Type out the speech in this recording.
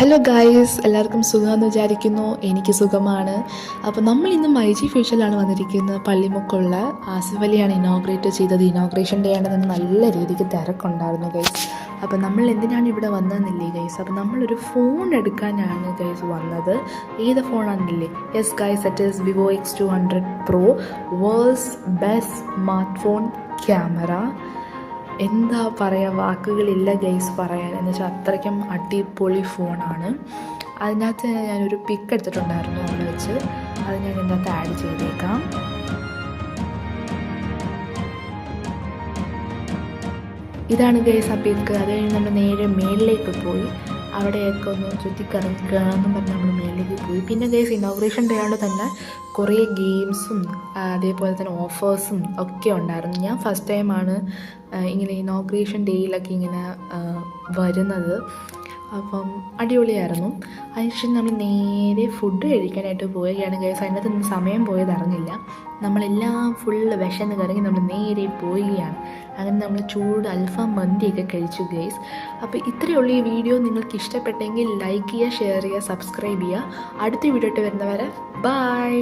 Hello guys, എല്ലാവർക്കും സുഖമെന്ന് വിചാരിക്കുന്നു. എനിക്ക് സുഖമാണ്. അപ്പോൾ നമ്മൾ ഇന്ന് മൈജി ഫ്യൂച്ചറിലാണ് വന്നിരിക്കുന്നത്. പള്ളിമുക്കുള്ള ആസിഫ് അലിയാണ് ഇനോഗ്രേറ്റ് ചെയ്തത്. ഇനോഗ്രേഷൻ ഡേ ആണെന്ന് നല്ല രീതിക്ക് തിരക്കുണ്ടായിരുന്നു ഗൈസ്. അപ്പോൾ നമ്മൾ എന്തിനാണ് ഇവിടെ വന്നതെന്നില്ലേ ഗൈസ്, അപ്പോൾ നമ്മളൊരു ഫോൺ എടുക്കാനാണ് ഗൈസ് വന്നത്. ഏത് ഫോണാണെന്നില്ലേ? Yes guys, it is Vivo X200 Pro, world's best smartphone camera. എന്താ പറയുക, വാക്കുകളില്ല ഗൈസ് പറയാൻ. എന്ന് വെച്ചാൽ അത്രയ്ക്കും അടിപൊളി ഫോണാണ്. അതിനകത്ത് ഞാനൊരു പിക്ക് എടുത്തിട്ടുണ്ടായിരുന്നു അവിടെ വെച്ച്, അത് ഞാൻ ഇതിനകത്ത് ആഡ് ചെയ്തേക്കാം. ഇതാണ് ഗൈസ് ആ പിക്ക്. അത് കഴിഞ്ഞ് നമ്മൾ നേരെ മേളിലേക്ക് പോയി അവിടെയൊക്കെ ഒന്ന് ചുറ്റിക്കറങ്ങിക്കണമെന്നും പറഞ്ഞ് നമ്മൾ മേളിലേക്ക് പോയി. പിന്നെ ഗൈസ് ഇനോഗ്രേഷൻ ഡേ ആയതുകൊണ്ട് തന്നെ കുറേ ഗെയിംസും അതേപോലെ തന്നെ ഓഫേഴ്സും ഒക്കെ ഉണ്ടായിരുന്നു. ഞാൻ ഫസ്റ്റ് ടൈമാണ് ഇങ്ങനെ ഇനോഗ്രേഷൻ ഡേയിലൊക്കെ ഇങ്ങനെ വരുന്നത്. അപ്പം അടിപൊളിയായിരുന്നു. അതിനുശേഷം നമ്മൾ നേരെ ഫുഡ് കഴിക്കാനായിട്ട് പോവുകയാണ് ഗൈസ്. അതിനകത്ത് നിന്ന് സമയം പോയത് അറിഞ്ഞില്ല. നമ്മളെല്ലാം ഫുള്ള് വിശന്ന് കറങ്ങി നമ്മൾ നേരെ പോവുകയാണ്. അങ്ങനെ നമ്മൾ ചൂട് അൽഫാം മന്തിയൊക്കെ കഴിച്ചു ഗൈസ്. അപ്പോൾ ഇത്രയേ ഉള്ളൂ ഈ വീഡിയോ. നിങ്ങൾക്ക് ഇഷ്ടപ്പെട്ടെങ്കിൽ ലൈക്ക് ചെയ്യുക, ഷെയർ ചെയ്യുക, സബ്സ്ക്രൈബ് ചെയ്യുക. അടുത്ത വീഡിയോ ആയിട്ട് വരുന്നവരെ ബൈ.